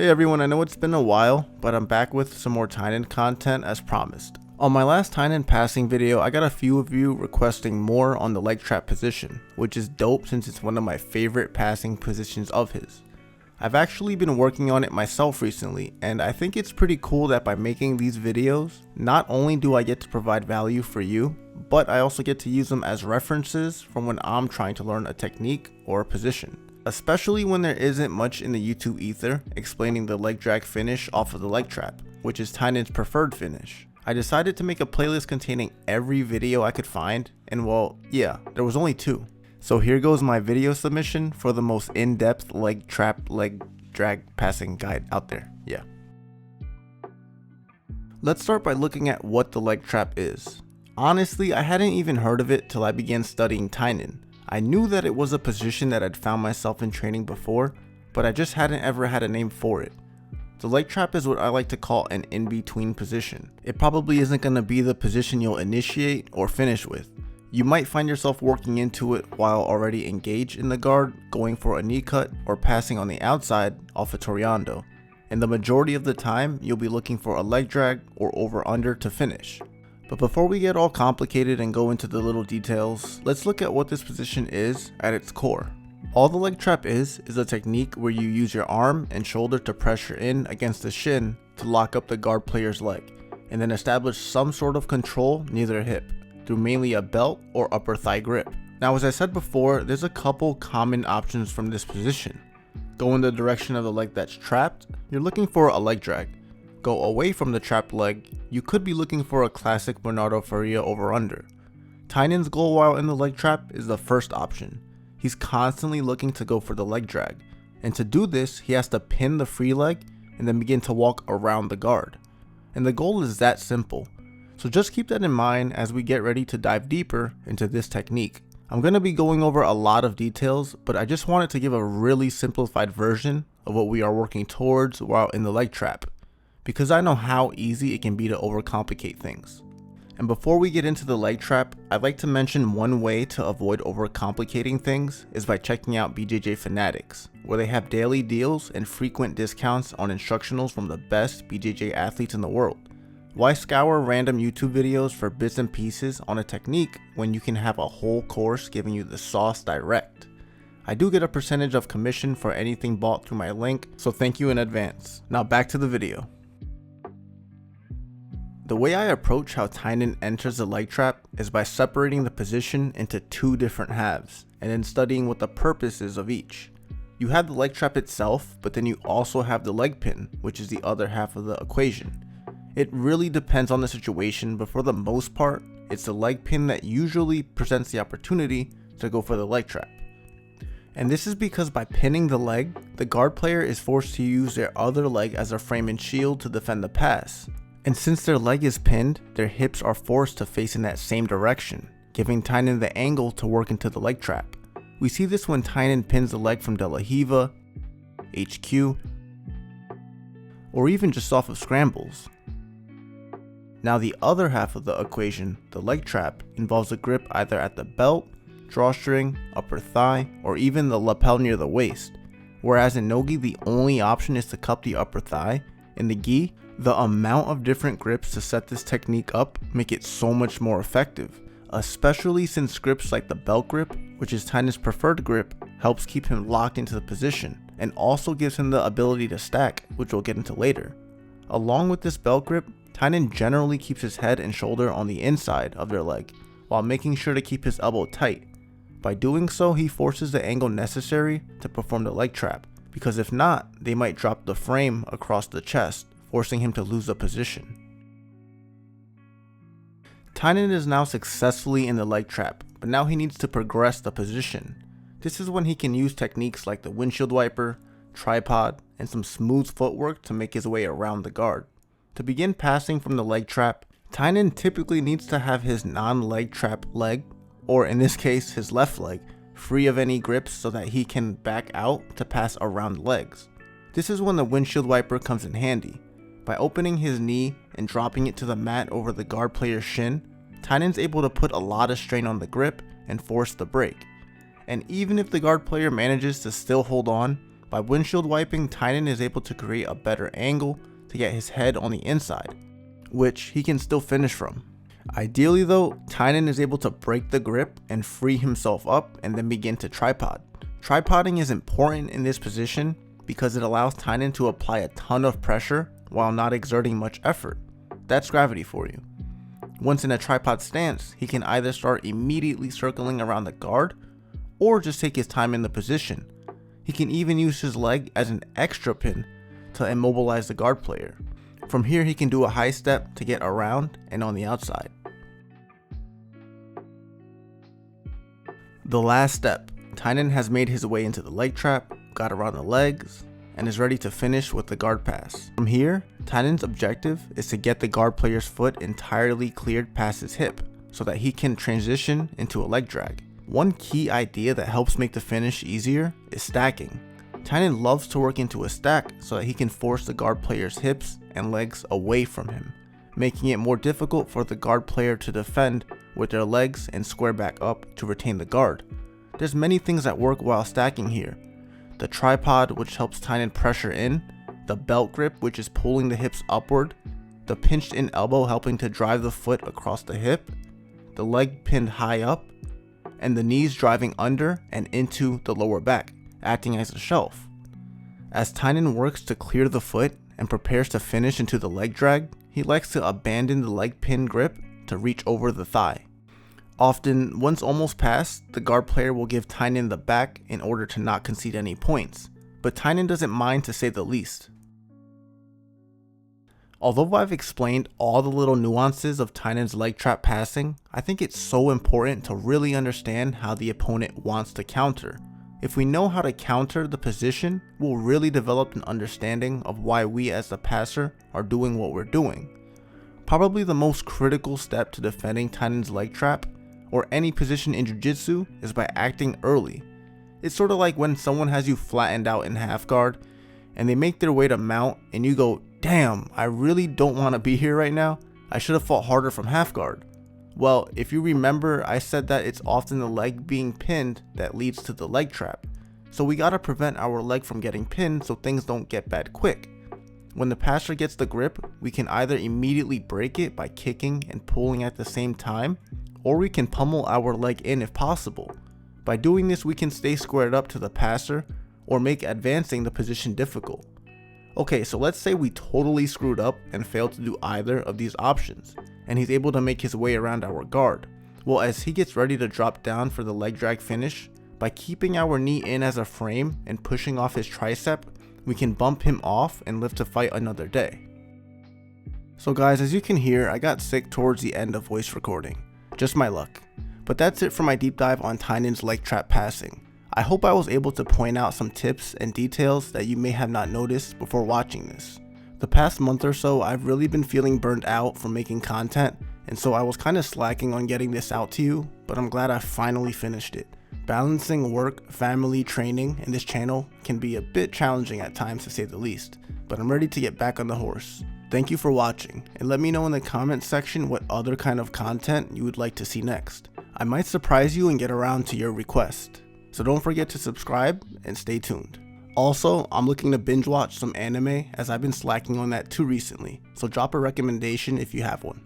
Hey everyone, I know it's been a while, but I'm back with some more Tainan content as promised. On my last Tainan passing video, I got a few of you requesting more on the leg trap position, which is dope since it's one of my favorite passing positions of his. I've actually been working on it myself recently, and I think it's pretty cool that by making these videos, not only do I get to provide value for you, but I also get to use them as references from when I'm trying to learn a technique or a position. Especially when there isn't much in the YouTube ether explaining the leg drag finish off of the leg trap, which is Tainan's preferred finish. I decided to make a playlist containing every video I could find, and well, yeah, there was only 2. So here goes my video submission for the most in-depth leg trap leg drag passing guide out there, yeah. Let's start by looking at what the leg trap is. Honestly, I hadn't even heard of it till I began studying Tainan. I knew that it was a position that I'd found myself in training before, but I just hadn't ever had a name for it. The leg trap is what I like to call an in-between position. It probably isn't going to be the position you'll initiate or finish with. You might find yourself working into it while already engaged in the guard, going for a knee cut, or passing on the outside off a toreando. And the majority of the time, you'll be looking for a leg drag or over-under to finish. But before we get all complicated and go into the little details, let's look at what this position is at its core. All the leg trap is a technique where you use your arm and shoulder to pressure in against the shin to lock up the guard player's leg, and then establish some sort of control near their hip, through mainly a belt or upper thigh grip. Now, as I said before, there's a couple common options from this position. Go in the direction of the leg that's trapped, you're looking for a leg drag. Go away from the trapped leg, you could be looking for a classic Bernardo Faria over-under. Tainan's goal while in the leg trap is the first option. He's constantly looking to go for the leg drag, and to do this, he has to pin the free leg and then begin to walk around the guard. And the goal is that simple, so just keep that in mind as we get ready to dive deeper into this technique. I'm going to be going over a lot of details, but I just wanted to give a really simplified version of what we are working towards while in the leg trap, because I know how easy it can be to overcomplicate things. And before we get into the leg trap, I'd like to mention one way to avoid overcomplicating things is by checking out BJJ Fanatics, where they have daily deals and frequent discounts on instructionals from the best BJJ athletes in the world. Why scour random YouTube videos for bits and pieces on a technique when you can have a whole course giving you the sauce direct? I do get a percentage of commission for anything bought through my link, so thank you in advance. Now back to the video. The way I approach how Tainan enters the leg trap is by separating the position into 2 different halves, and then studying what the purpose is of each. You have the leg trap itself, but then you also have the leg pin, which is the other half of the equation. It really depends on the situation, but for the most part, it's the leg pin that usually presents the opportunity to go for the leg trap. And this is because by pinning the leg, the guard player is forced to use their other leg as a frame and shield to defend the pass. And since their leg is pinned, their hips are forced to face in that same direction, giving Tainan the angle to work into the leg trap. We see this when Tainan pins the leg from De La Hiva, HQ, or even just off of scrambles. Now the other half of the equation, the leg trap, involves a grip either at the belt, drawstring, upper thigh, or even the lapel near the waist. Whereas in no-gi the only option is to cup the upper thigh, in the gi, the amount of different grips to set this technique up make it so much more effective, especially since grips like the belt grip, which is Tainan's preferred grip, helps keep him locked into the position, and also gives him the ability to stack, which we'll get into later. Along with this belt grip, Tainan generally keeps his head and shoulder on the inside of their leg, while making sure to keep his elbow tight. By doing so, he forces the angle necessary to perform the leg trap, because if not, they might drop the frame across the chest, forcing him to lose the position. Tainan is now successfully in the leg trap, but now he needs to progress the position. This is when he can use techniques like the windshield wiper, tripod, and some smooth footwork to make his way around the guard. To begin passing from the leg trap, Tainan typically needs to have his non-leg trap leg, or in this case his left leg, free of any grips so that he can back out to pass around the legs. This is when the windshield wiper comes in handy. By opening his knee and dropping it to the mat over the guard player's shin, Tainan's able to put a lot of strain on the grip and force the break. And even if the guard player manages to still hold on, By windshield wiping, Tainan is able to create a better angle to get his head on the inside, which he can still finish from. Ideally though, Tainan is able to break the grip and free himself up and then begin to tripod. Tripoding is important in this position because it allows Tainan to apply a ton of pressure while not exerting much effort. That's gravity for you. Once in a tripod stance, he can either start immediately circling around the guard or just take his time in the position. He can even use his leg as an extra pin to immobilize the guard player. From here, he can do a high step to get around and on the outside. The last step, Tainan has made his way into the leg trap, got around the legs, and is ready to finish with the guard pass. From here, Tainan's objective is to get the guard player's foot entirely cleared past his hip so that he can transition into a leg drag. One key idea that helps make the finish easier is stacking. Tainan loves to work into a stack so that he can force the guard player's hips and legs away from him, making it more difficult for the guard player to defend with their legs and square back up to retain the guard. There's many things that work while stacking here. The tripod, which helps Tainan pressure in, the belt grip, which is pulling the hips upward, the pinched in elbow helping to drive the foot across the hip, the leg pinned high up, and the knees driving under and into the lower back, acting as a shelf. As Tainan works to clear the foot and prepares to finish into the leg drag, he likes to abandon the leg pin grip to reach over the thigh. Often, once almost past, the guard player will give Tainan the back in order to not concede any points, but Tainan doesn't mind to say the least. Although I've explained all the little nuances of Tainan's leg trap passing, I think it's so important to really understand how the opponent wants to counter. If we know how to counter the position, we'll really develop an understanding of why we as the passer are doing what we're doing. Probably the most critical step to defending Tainan's leg trap, or any position in jiu-jitsu, is by acting early. It's sort of like when someone has you flattened out in half guard, and they make their way to mount, and you go, damn, I really don't want to be here right now. I should have fought harder from half guard. Well, if you remember, I said that it's often the leg being pinned that leads to the leg trap. So we gotta prevent our leg from getting pinned so things don't get bad quick. When the passer gets the grip, we can either immediately break it by kicking and pulling at the same time, or we can pummel our leg in if possible. By doing this, we can stay squared up to the passer or make advancing the position difficult. Okay, so let's say we totally screwed up and failed to do either of these options, and he's able to make his way around our guard. Well, as he gets ready to drop down for the leg drag finish, by keeping our knee in as a frame and pushing off his tricep, we can bump him off and live to fight another day. So guys, as you can hear, I got sick towards the end of voice recording. Just my luck. But that's it for my deep dive on Tainan's leg trap passing. I hope I was able to point out some tips and details that you may have not noticed before watching this. The past month or so, I've really been feeling burnt out from making content, and so I was kind of slacking on getting this out to you, but I'm glad I finally finished it. Balancing work, family, training, and this channel can be a bit challenging at times to say the least, but I'm ready to get back on the horse. Thank you for watching, and let me know in the comments section what other kind of content you would like to see next. I might surprise you and get around to your request. So don't forget to subscribe and stay tuned. Also, I'm looking to binge watch some anime as I've been slacking on that too recently, so drop a recommendation if you have one.